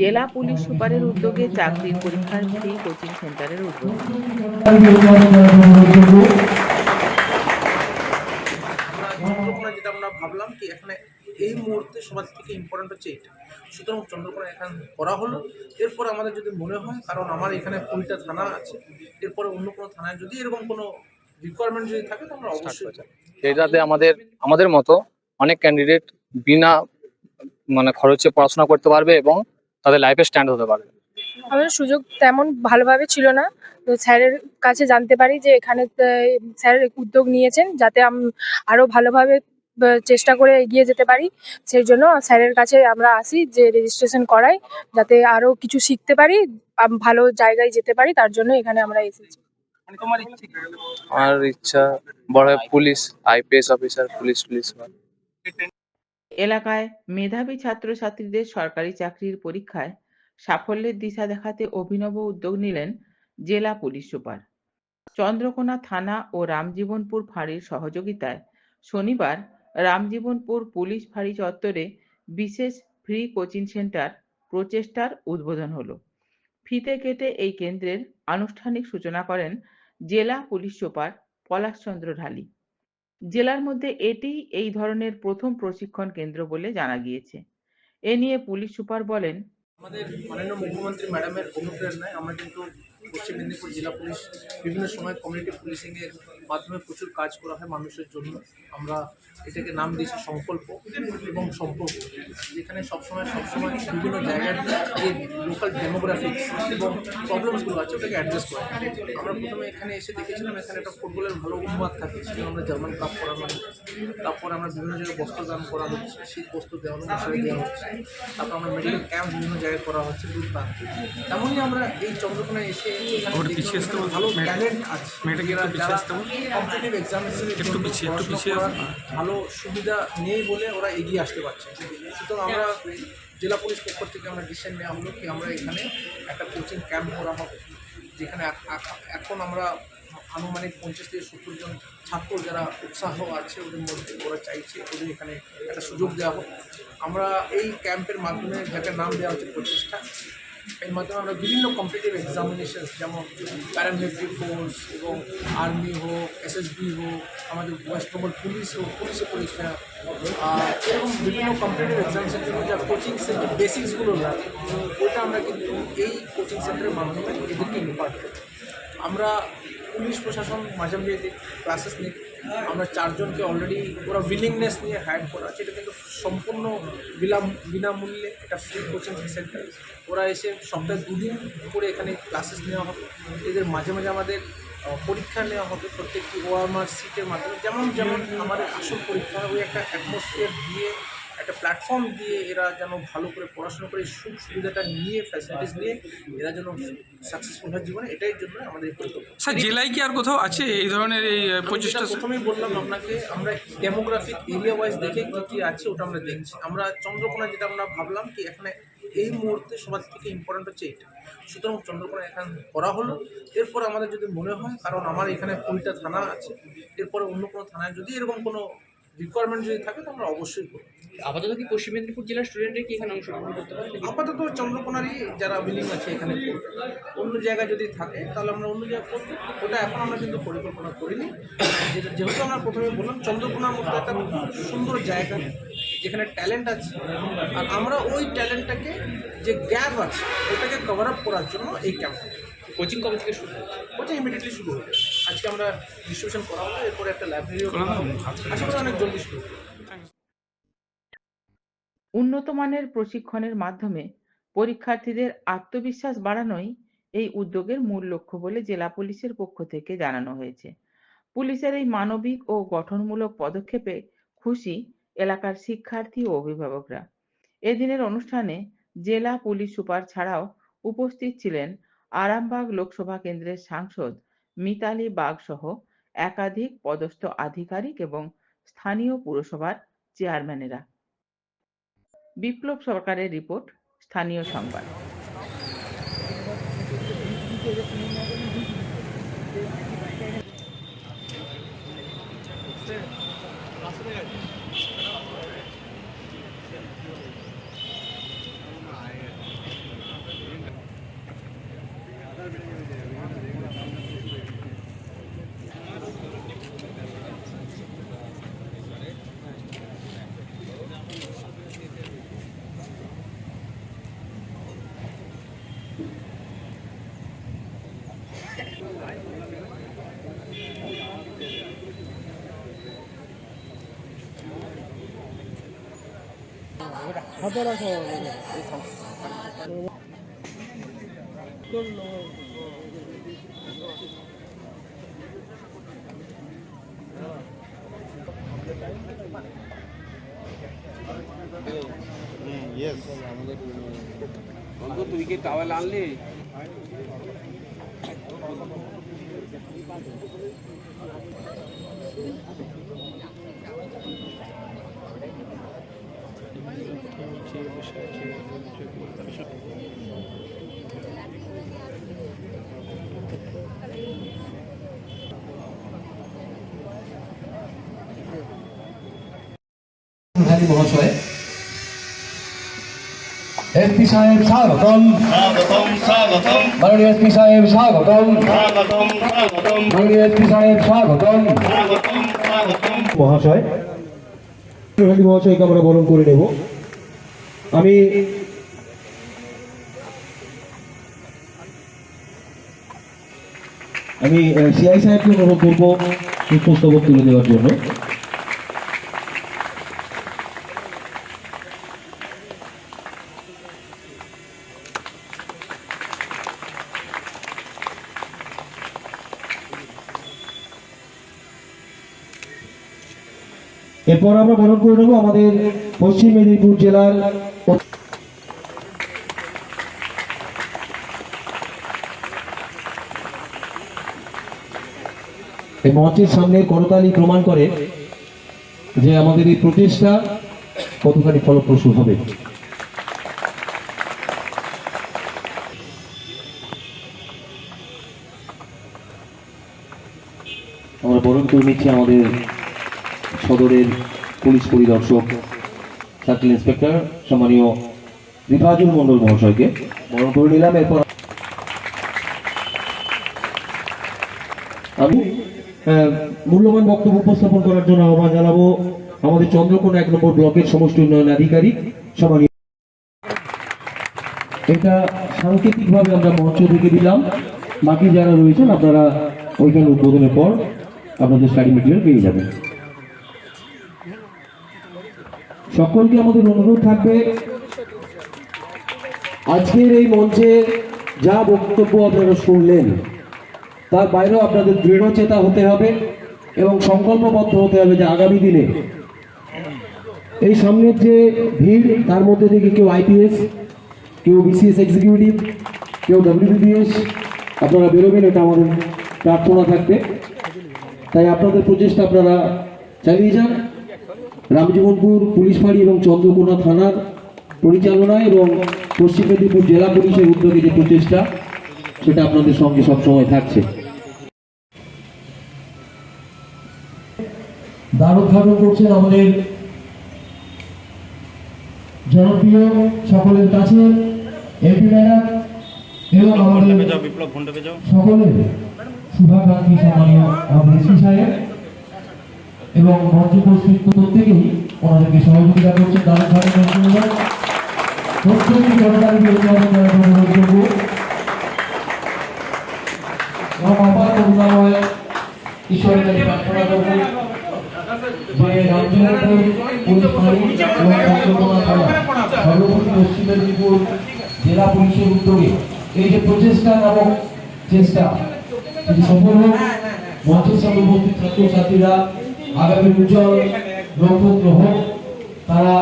জেলা পুলিশ সুপারের উদ্যোগে চাকরির পরীক্ষার ফ্রি কোচিং সেন্টারের উদ্বোধন। চন্দ্রকোনা যেটা আমরা ভাবলাম কি এখানে এই মুহূর্তে সবার থেকে ইম্পর্টেন্ট হচ্ছে এটা, সুতরাং চন্দ্রকোনা এখানে করা হলো। এরপর আমাদের যদি মনে হয়, কারণ আমার এখানে 20টা থানা আছে, এরপরে অন্য কোনো থানায় যদি এরকম কোনো রিকোয়ারমেন্ট যদি থাকে তো আমরা অবশ্যই এটাতে আমাদের মতো অনেক ক্যান্ডিডেট বিনা খরচে পড়াশোনা করতে পারবে এবং তাদের লাইফে স্ট্যান্ড হতে পারবে। আমাদের সুযোগ তেমন ভালোভাবে ছিল না, তো স্যারের কাছে জানতে পারি যে এখানে স্যার উদ্যোগ নিয়েছেন যাতে আরো ভালোভাবে চেষ্টা করে এগিয়ে যেতে পারি। সেই জন্য স্যারের কাছে আমরা আসি যে রেজিস্ট্রেশন করাই, যাতে আরো কিছু শিখতে পারি, ভালো জায়গায় যেতে পারি, তার জন্য এখানে আমরা এসেছি। আমার ইচ্ছা বড় হয় পুলিশ, আইপিএস অফিসার, পুলিশ হওয়ার। এলাকায় মেধাবী ছাত্রছাত্রীদের সরকারি চাকরির পরীক্ষায় সাফল্যের দিশা দেখাতে অভিনব উদ্যোগ নিলেন জেলা পুলিশ সুপার। চন্দ্রকোনা থানা ও রামজীবনপুর ফাঁড়ির সহযোগিতায় শনিবার রামজীবনপুর পুলিশ ফাঁড়ি চত্বরে বিশেষ ফ্রি কোচিং সেন্টার প্রচেষ্টার উদ্বোধন হলো। ফিতে কেটে এই কেন্দ্রের আনুষ্ঠানিক সূচনা করেন জেলা পুলিশ সুপার পলাশচন্দ্র ঢালি। জেলার মধ্যে এটিই এই ধরনের প্রথম প্রশিক্ষণ কেন্দ্র বলে জানা গিয়েছে। এ নিয়ে পুলিশ সুপার বলেন, আমাদের মাননীয় মুখ্যমন্ত্রী ম্যাডামের অনুপ্রেরণায় আমরা কিন্তু পশ্চিম মেদিনীপুর জেলা পুলিশ বিভিন্ন সময় কমিউনিটি পুলিশিংয়ের মাধ্যমে প্রচুর কাজ করা হয় মানুষের জন্য। আমরা এটাকে নাম দিয়েছি সংকল্প এবং সম্পর্ক, যেখানে সবসময় বিভিন্ন জায়গার যে লোকাল ডেমোগ্রাফিক্স এবং প্রবলেমসগুলো আছে ওটাকে অ্যাড্রেস করা। আমরা প্রথমে এখানে এসে দেখেছিলাম এখানে একটা ফুটবলের ভালো উন্মাদ থাকে, সেজন্য আমরা জার্মান কাপ করানো হচ্ছে। তারপর আমরা বিভিন্ন জায়গায় বস্ত্রদান করা হচ্ছে, শীত বস্ত্র দেওয়ানো মশারি দেওয়া হচ্ছে। তারপর আমরা মেডিকেল ক্যাম্প বিভিন্ন জায়গায় করা হচ্ছে দূর প্রান্তে। তেমনই আমরা এই চন্দ্রকোনায় এসে ভালো ট্যালেন্ট আছে, যারা কম্পিটিটিভ এক্সামিনেশন ভালো সুবিধা নেই বলে ওরা এগিয়ে আসতে পারছে। সুতরাং আমরা জেলা পুলিশ পক্ষ থেকে আমরা ডিসিশন নেওয়া হলো কি আমরা এখানে একটা কোচিং ক্যাম্প করা হবে, যেখানে এখন আমরা আনুমানিক 50 থেকে 70 জন ছাত্র যারা উৎসাহ আছে ওদের মধ্যে, ওরা চাইছে ওদের এখানে একটা সুযোগ দেওয়া হোক। আমরা এই ক্যাম্পের মাধ্যমে যাকে নাম দেওয়া হচ্ছে প্রচেষ্টা, এর মাধ্যমে আমরা বিভিন্ন কম্পিটিটিভ এক্সামিনেশন যেমন প্যারামিলিটারি ফোর্স এবং আর্মি হোক, এসএসবি হোক, আমাদের ওয়েস্ট বেঙ্গল পুলিশ হোক, পুলিশের পরীক্ষা, এরকম বিভিন্ন কম্পিটিটিভ এক্সামিনেশন জন্য যা কোচিং সেন্টার বেসিক্সগুলো লাগে ওটা আমরা কিন্তু এই কোচিং সেন্টারের মাধ্যমে এদেরকে ইম্পার্ট করি। আমরা পুলিশ প্রশাসন মাঝে মাঝে ক্লাসেস নিই, আমরা 4 জনকে অলরেডি ওরা উইলিংনেস নিয়ে হায়ার করা আছে। এটা কিন্তু সম্পূর্ণ বিনামূল্যে একটা ফ্রি কোচিং সেন্টার। ওরা এসে সপ্তাহে 2 দিন করে এখানে ক্লাসেস নেওয়া হবে। এদের মাঝে মাঝে আমাদের পরীক্ষা নেওয়া হবে প্রত্যেকটি ওআরএমআর সিটের মাধ্যমে। যেমন আমাদের আসল পরীক্ষা ওই একটা অ্যাটমসফিয়ার দিয়ে, একটা প্ল্যাটফর্ম দিয়ে এরা যেন ভালো করে পড়াশোনা করে সুখ সুবিধাটা নিয়ে, ফ্যাসিলিটিস নিয়ে এরা যেন সাকসেসফুল হয় জীবনে, এটাই জন্য আমাদের এই পরিকল্পনা। স্যার, জেলায় কি আর কোথাও আছে এই ধরনের এই প্রচেষ্টা? প্রথমেই বললাম আপনাকে, আমরা ডেমোগ্রাফিক এরিয়া ওয়াইজ দেখে কী আছে ওটা আমরা দেখছি। আমরা চন্দ্রকোনা যেটা আমরা ভাবলাম কি এখানে এই মুহূর্তে সবার থেকে ইম্পর্টেন্ট হচ্ছে এটা, সুতরাং চন্দ্রকোনা এখানে করা হলো। এরপর আমাদের যদি মনে হয়, কারণ আমার এখানে 20টা থানা আছে, এরপরে অন্য কোনো থানায় যদি এরকম কোনো রিকোয়ারমেন্ট যদি থাকে তো আমরা অবশ্যই করব। আপাতত কি পশ্চিম মেদিনীপুর জেলার স্টুডেন্টরা কি এখানে অংশগ্রহণ করতে পারে? আপাতত চন্দ্রকোনারই যারা উইলিং আছে এখানে করবে, অন্য জায়গায় যদি থাকে তাহলে আমরা অন্য জায়গায় করব। ওটা এখন আমরা কিন্তু পরিকল্পনা করিনি, যেহেতু আমরা প্রথমে বললাম চন্দ্রকোনার মধ্যে একটা সুন্দর জায়গা যেখানে ট্যালেন্ট আছে, আর আমরা ওই ট্যালেন্টটাকে যে গ্যাপ আছে ওটাকে কভার আপ করার জন্য এই ক্যাম্প। কোচিং কবে থেকে শুরু হবে? কোচিং ইমিডিয়েটলি শুরু হবে। আজকে আমরা ডিস্ট্রিবিউশন করা হলো, এরপরে একটা লাইব্রেরিও করা হবে, আশা করি অনেক জলদি শুরু হবে। উন্নত মানের প্রশিক্ষণের মাধ্যমে পরীক্ষার্থীদের আত্মবিশ্বাস বাড়ানোই এই উদ্যোগের মূল লক্ষ্য বলে জেলা পুলিশের পক্ষ থেকে জানানো হয়েছে। পুলিশের এই মানবিক ও গঠনমূলক পদক্ষেপে খুশি এলাকার শিক্ষার্থী ও অভিভাবকরা। এদিনের অনুষ্ঠানে জেলা পুলিশ সুপার ছাড়াও উপস্থিত ছিলেন আরামবাগ লোকসভা কেন্দ্রের সাংসদ মিতালি বাগ সহ একাধিক পদস্থ আধিকারিক এবং স্থানীয় পুরসভার চেয়ারম্যানেরা। বিপ্লব সরকারের রিপোর্ট, স্থানীয় সংবাদ। তুই কি টাওয়াল আনলি? মহাশয় এসপি সাহেব স্বাগতম মাননীয় এসপি সাহেব স্বাগতম মাননীয় এসপি সাহেব স্বাগতম মহাশয় মহাশয়কে আমরা বরণ করে নেব। আমি সিআই সাহেবকে অনুরোধ করবো পুষ্পস্তবক তুলে দেওয়ার জন্য। এরপর আমরা বরণ করে নেব আমাদের পশ্চিম মেদিনীপুর জেলার এই মঞ্চের সামনে করতালি প্রমাণ করে যে আমাদের এই প্রচেষ্টা কতখানি ফলপ্রসূ হবে। আমরা বরণ করে নিচ্ছি আমাদের সদরের পুলিশ পরিদর্শক সার্কেল ইন্সপেক্টর সম্মানীয় রিফাজুল মন্ডল মহাশয়কে বরণ করে নিলাম। এরপর আমি মূল্যবান বক্তব্য উপস্থাপন করার জন্য আহ্বান জানাবো আমাদের চন্দ্রকোনা 1 নম্বর ব্লকের সমষ্টি উন্নয়ন আধিকারিক সম্মানীয়। এটা সাংকেতিকভাবে আমরা মঞ্চ থেকে দিলাম, বাকি যারা রয়েছেন আপনারা ওইখানে উদ্বোধনের পর আপনাদের স্টাডি মেটেরিয়াল পেয়ে যাবেন। সকলকে আমাদের অনুরোধ থাকবে আজকের এই মঞ্চে যা বক্তব্য আপনারা শুনলেন তার বাইরেও আপনাদের দৃঢ়চেতা হতে হবে এবং সংকল্পবদ্ধ হতে হবে যে আগামী দিনে এই সামনের যে ভিড় তার মধ্যে থেকে কেউ আইপিএস, কেউ বিসিএস এক্সিকিউটিভ, কেউ ডব্লিউবিবিএস আপনারা বেরোবেন, এটা আমাদের প্রার্থনা থাকবে। তাই আপনাদের প্রচেষ্টা আপনারা চালিয়ে যান। রামজীবনপুর পুলিশ ফাঁড়ি এবং চন্দ্রকোনা থানার পরিচালনায় এবং পশ্চিম মেদিনীপুর জেলা পুলিশের উদ্যোগে যে প্রচেষ্টা সেটা আপনাদের সঙ্গে সবসময় থাকছে। দ্বার উদ্ঘাটন করছেন আমাদের জনপ্রিয় সকলের কাছে এমপি ম্যাডাম এবং আমাদের সকলের শুভাকাঙ্ক্ষী সম্মানীয় আমাদের এসপি সাহেব এবং মঞ্চ উপস্থিত প্রত্যেকেই ওনাদেরকে সহযোগিতা করছেন। দ্বার উদ্ঘাটনের জন্য প্রত্যেকটি জনতাকে অনুমোদন করার জন্য অনুরোধ করব এবং অপার করুণাময় ঈশ্বরের কাছে প্রার্থনা করব যে রামজীবনপুর পুলিশ ফাঁড়ি এবং চন্দ্রকোনা থানা সর্বোপরি পশ্চিম মেদিনীপুর জেলা পুলিশের উদ্যোগে এই যে প্রচেষ্টা নামক চেষ্টা যদি সফল হোক, মঞ্চের সামনে উপস্থিত ছাত্রছাত্রীরা আগামী উজ্জ্বল নক্ষত্র হোক, তারা